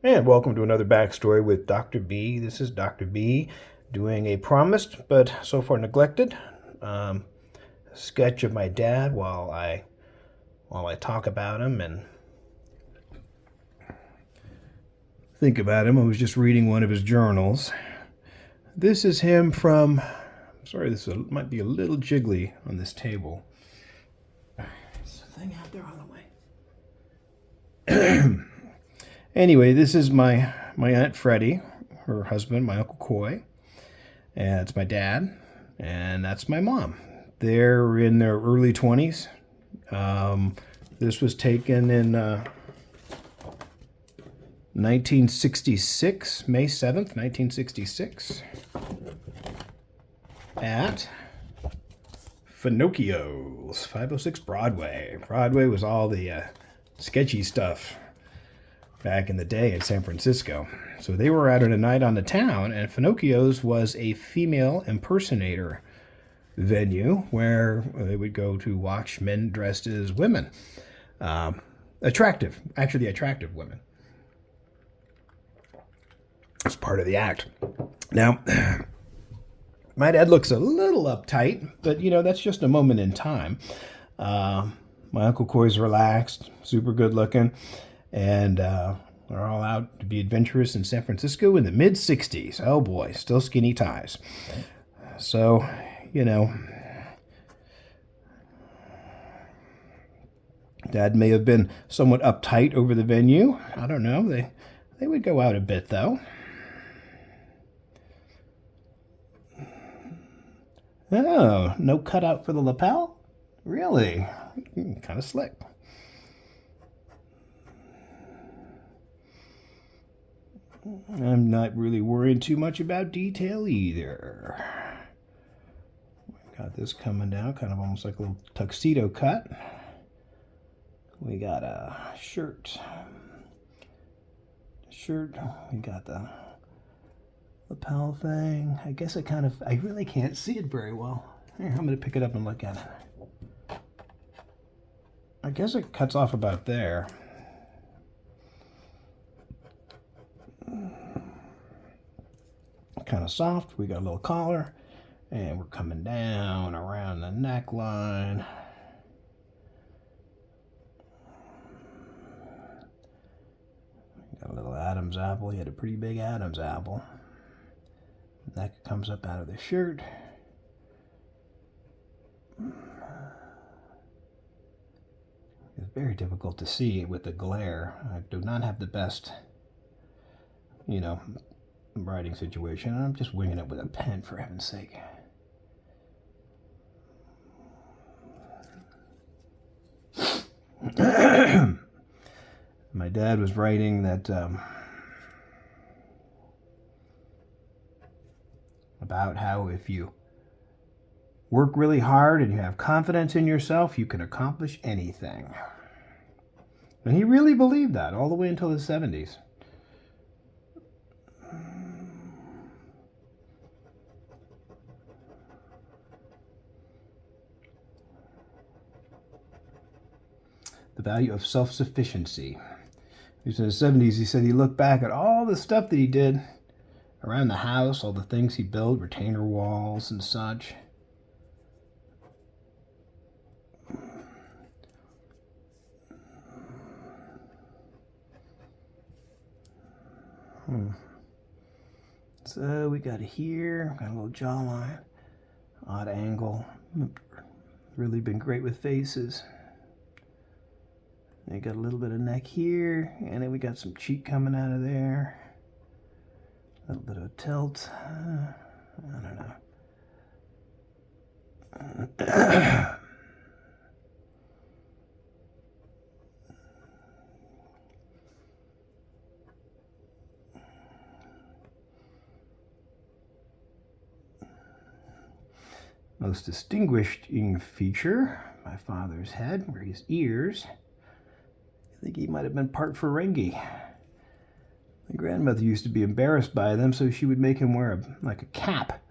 And welcome to another backstory with Dr. B. This is Dr. B doing a promised but so far neglected um, sketch of my dad while I talk about him and think about him. I was just reading one of his journals. This is him from. Sorry, might be a little jiggly on this table. There's a thing out there on the way. Anyway, this is my Aunt Freddie, her husband, my Uncle Coy, and it's my dad, and that's my mom. They're in their early 20s. This was taken in 1966, May 7th, 1966, at Finocchio's, 506 Broadway. Broadway was all the sketchy stuff back in the day in San Francisco. So they were out on a night on the town, and Finocchio's was a female impersonator venue where they would go to watch men dressed as women. Attractive women. It's part of the act. Now, my dad looks a little uptight, but that's just a moment in time. My Uncle Coy's relaxed, super good looking, and they're all out to be adventurous in San Francisco in the mid-60s. Oh boy, still skinny ties. So, Dad may have been somewhat uptight over the venue. I don't know. They would go out a bit, though. Oh, no cutout for the lapel? Really? Kind of slick. I'm not really worrying too much about detail either. Got this coming down, kind of almost like a little tuxedo cut. We got a shirt. We got the lapel thing. I guess I really can't see it very well. Here, I'm going to pick it up and look at it. I guess it cuts off about there. Kind of soft. We got a little collar, and we're coming down around the neckline. Got a little Adam's apple. He had a pretty big Adam's apple. Neck comes up out of the shirt. It's very difficult to see with the glare. I do not have the best, writing situation. I'm just winging it with a pen, for heaven's sake. My dad was writing that about how if you work really hard and you have confidence in yourself, you can accomplish anything. And he really believed that all the way until his 70s. The value of self-sufficiency. He was in his 70s. He said he looked back at all the stuff that he did around the house, all the things he built, retainer walls and such. So we got here, got a little jawline, odd angle. Really been great with faces. They got a little bit of neck here, and then we got some cheek coming out of there. A little bit of a tilt. I don't know. Most distinguishing feature, my father's head, were his ears. I think he might have been part Ferengi. My grandmother used to be embarrassed by them, so she would make him wear a cap.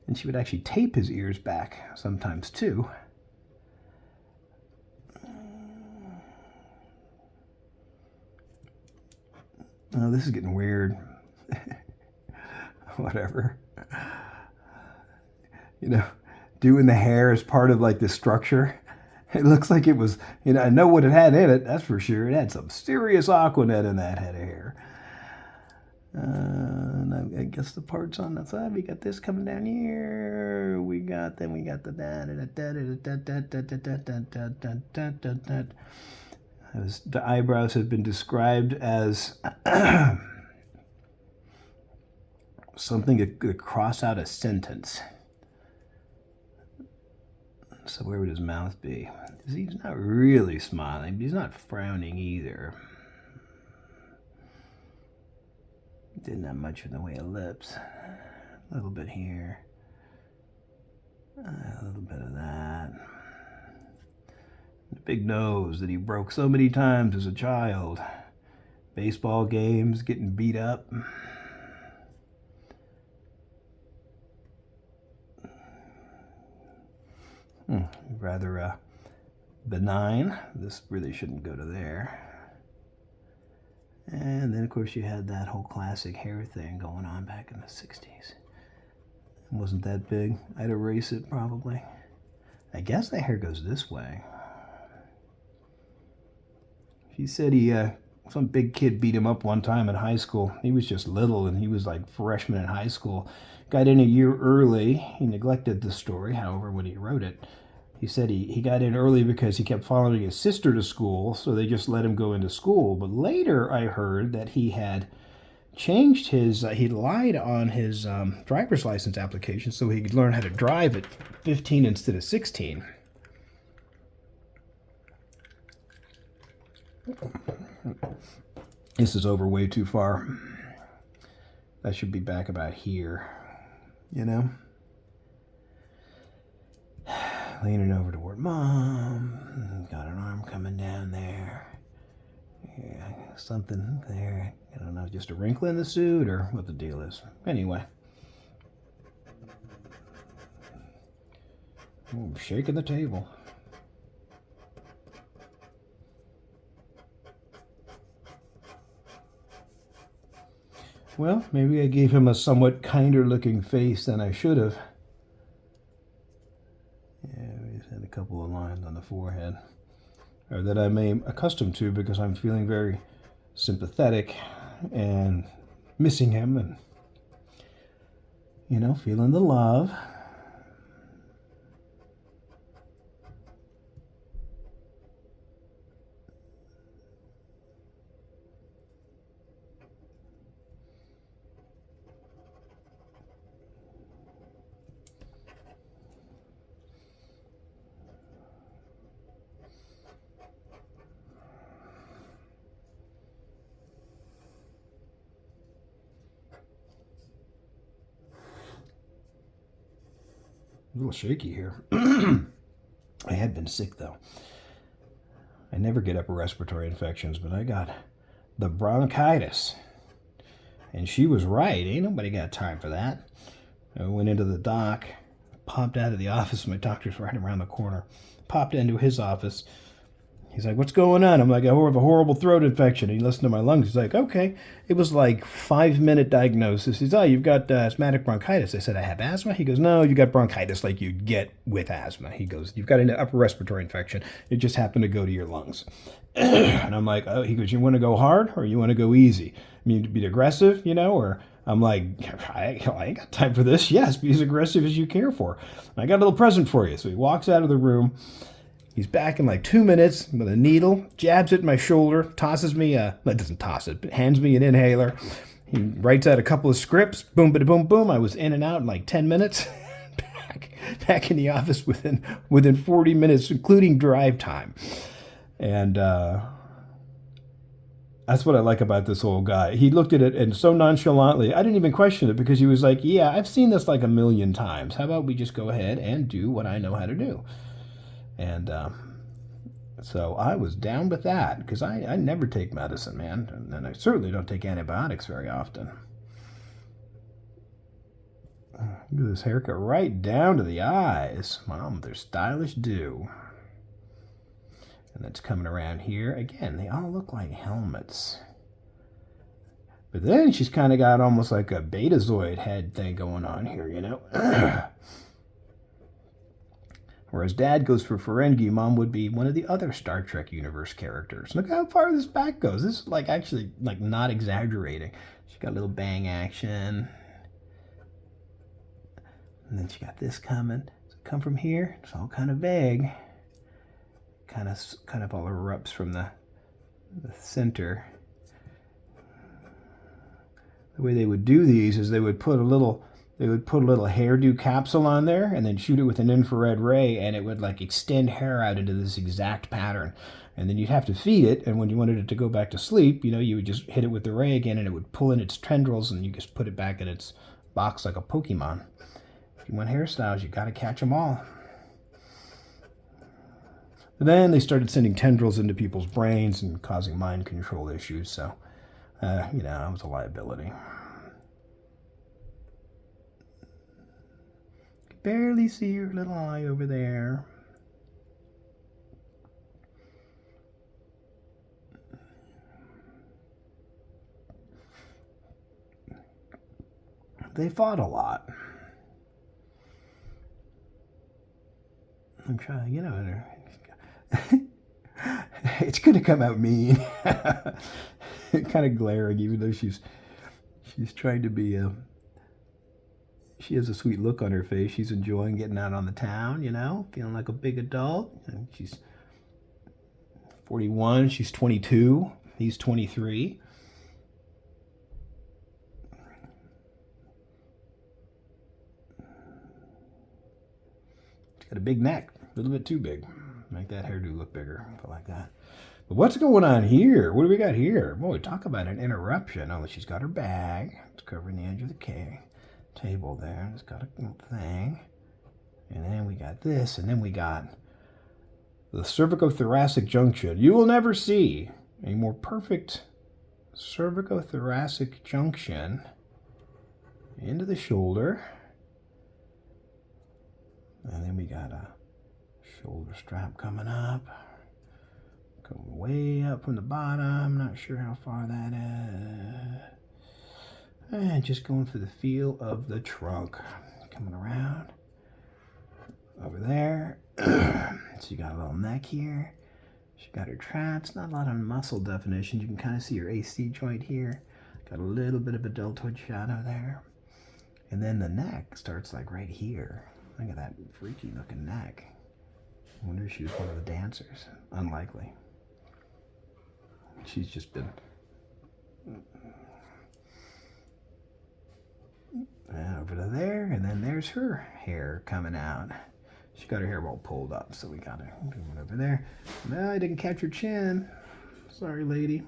And she would actually tape his ears back sometimes, too. Oh, this is getting weird. Whatever. You know, doing the hair as part of like the structure. It looks like it was, I know what it had in it, that's for sure. It had some serious Aquanet in that head of hair. And I guess the parts on the side, we got this coming down here. We got the eyebrows have been described as something that could cross out a sentence. So where would his mouth be? He's not really smiling, but he's not frowning either. Didn't have much in the way of lips. A little bit here. A little bit of that. The big nose that he broke so many times as a child. Baseball games, getting beat up. Rather benign. This really shouldn't go to there. And then, of course, you had that whole classic hair thing going on back in the 60s. It wasn't that big. I'd erase it, probably. I guess the hair goes this way. He said some big kid beat him up one time in high school. He was just little, and he was like freshman in high school. Got in a year early. He neglected the story, however, when he wrote it. He said he got in early because he kept following his sister to school, so they just let him go into school. But later I heard that he had changed he lied on his driver's license application so he could learn how to drive at 15 instead of 16. This is over way too far. That should be back about here, Leaning over toward Mom. Got an arm coming down there. Yeah, something there. I don't know, just a wrinkle in the suit or what the deal is. Anyway. Ooh, shaking the table. Well, maybe I gave him a somewhat kinder looking face than I should have. Yeah, we just had a couple of lines on the forehead. Or that I'm accustomed to because I'm feeling very sympathetic and missing him and, feeling the love. A little shaky here. I had been sick, though. I never get upper respiratory infections, but I got the bronchitis. And she was right. Ain't nobody got time for that. I went into the doc, popped out of the office. My doctor's right around the corner. Popped into his office. He's like, what's going on? I'm like, I have a horrible throat infection. He listened to my lungs. He's like, okay. It was like 5-minute diagnosis. He says, you've got asthmatic bronchitis. I said, I have asthma? He goes, no, you got bronchitis like you'd get with asthma. He goes, you've got an upper respiratory infection. It just happened to go to your lungs. And I'm like, oh, he goes, you want to go hard or you want to go easy? I mean, to be aggressive, or I'm like, I ain't got time for this. Yes, be as aggressive as you care for. I got a little present for you. So he walks out of the room. He's back in like 2 minutes with a needle, jabs it in my shoulder, tosses me doesn't toss it, but hands me an inhaler. He writes out a couple of scripts, boom, bada, boom, boom. I was in and out in like 10 minutes. back in the office within 40 minutes, including drive time. And that's what I like about this old guy. He looked at it and so nonchalantly, I didn't even question it because he was like, yeah, I've seen this like 1,000,000 times. How about we just go ahead and do what I know how to do? And so I was down with that because I never take medicine, man. And I certainly don't take antibiotics very often. Look at this haircut right down to the eyes. Mom, they're stylish do. And that's coming around here. Again, they all look like helmets. But then she's kind of got almost like a Betazoid head thing going on here, you know? Whereas Dad goes for Ferengi, Mom would be one of the other Star Trek universe characters. Look how far this back goes. This is like actually like not exaggerating. She got a little bang action. And then she got this coming. So come from here. It's all kind of vague. Kind of all erupts from the center. The way they would do these is they would put a little hairdo capsule on there and then shoot it with an infrared ray, and it would like extend hair out into this exact pattern. And then you'd have to feed it, and when you wanted it to go back to sleep, you know, you would just hit it with the ray again and it would pull in its tendrils and you just put it back in its box like a Pokemon. If you want hairstyles, you got to catch them all. But then they started sending tendrils into people's brains and causing mind control issues, so you know, it was a liability. Barely see your little eye over there. They fought a lot. I'm trying, you know, it's going to come out mean. Kind of glaring, even though she's trying to be she has a sweet look on her face. She's enjoying getting out on the town, you know, feeling like a big adult. And she's 41, she's 22, he's 23. She's got a big neck, a little bit too big. Make that hairdo look bigger, I like that. But what's going on here? What do we got here? Boy, talk about an interruption. Oh, she's got her bag. It's covering the edge of the table there. It's got a thing. And then we got this. And then we got the cervicothoracic junction. You will never see a more perfect cervicothoracic junction into the shoulder. And then we got a shoulder strap coming up. Coming way up from the bottom. Not sure how far that is. And just going for the feel of the trunk. Coming around. Over there. So you got a little neck here. She got her traps. Not a lot of muscle definition. You can kind of see her AC joint here. Got a little bit of a deltoid shadow there. And then the neck starts like right here. Look at that freaky looking neck. I wonder if she was one of the dancers. Unlikely. She's just been over to there, and then there's her hair coming out. She got her hair all pulled up, so we got her over there. No, I didn't catch her chin. Sorry, lady.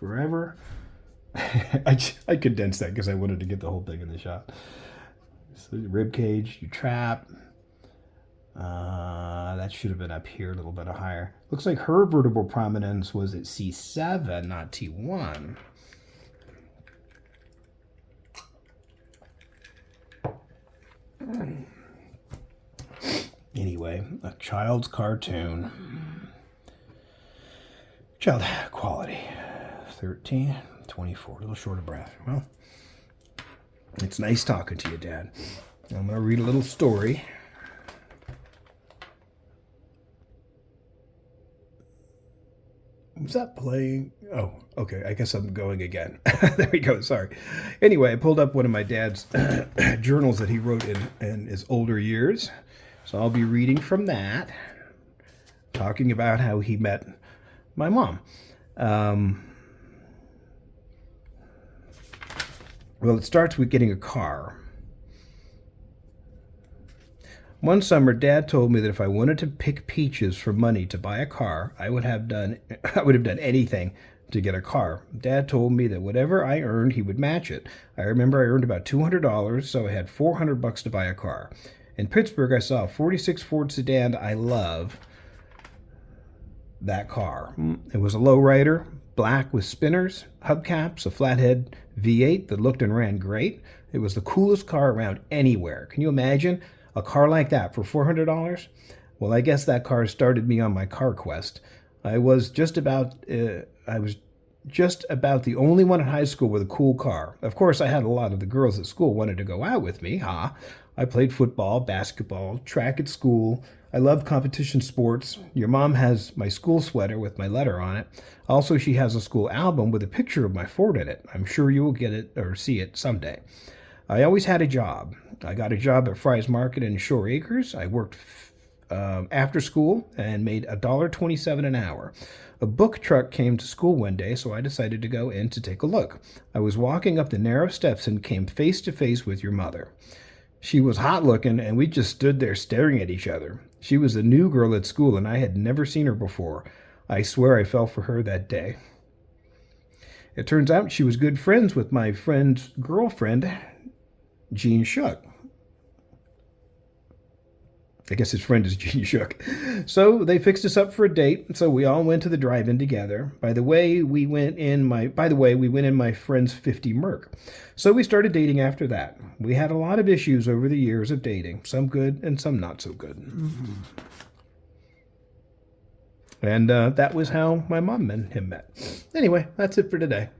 Forever. I condensed that because I wanted to get the whole thing in the shot. So rib cage, you trap. That should have been up here a little bit higher. Looks like her vertebral prominence was at C7, not T1. Anyway, a child's cartoon. Child quality. 13, 24, a little short of breath. Well, it's nice talking to you, Dad. I'm going to read a little story. Was that playing? Oh, okay. I guess I'm going again. There we go. Sorry. Anyway, I pulled up one of my dad's journals that he wrote in his older years. So I'll be reading from that, talking about how he met my mom. Well, it starts with getting a car. One summer, Dad told me that if I wanted to pick peaches for money to buy a car, I would have done anything to get a car. Dad told me that whatever I earned, he would match it. I remember I earned about $200, so I had $400 to buy a car. In Pittsburgh, I saw a 46 Ford sedan. I love that car. It was a lowrider, black with spinners, hubcaps, a flathead V8 that looked and ran great. It was the coolest car around anywhere. Can you imagine a car like that for $400? Well, I guess that car started me on my car quest. I was just about the only one in high school with a cool car. Of course, I had a lot of the girls at school wanted to go out with me. I played football, basketball, track at school. I love competition sports. Your mom has my school sweater with my letter on it. Also, she has a school album with a picture of my fort in it. I'm sure you will get it or see it someday. I always had a job. I got a job at Fry's Market in Shore Acres. I worked after school and made $1.27 an hour. A book truck came to school one day, so I decided to go in to take a look. I was walking up the narrow steps and came face to face with your mother. She was hot looking, and we just stood there staring at each other. She was a new girl at school, and I had never seen her before. I swear I fell for her that day. It turns out she was good friends with my friend's girlfriend, Jean Shook. I guess his friend is Jean Shook. So they fixed us up for a date. So we all went to the drive-in together. By the way, we went in my friend's 50 Merc. So we started dating after that. We had a lot of issues over the years of dating, some good and some not so good. And that was how my mom and him met. Anyway, that's it for today.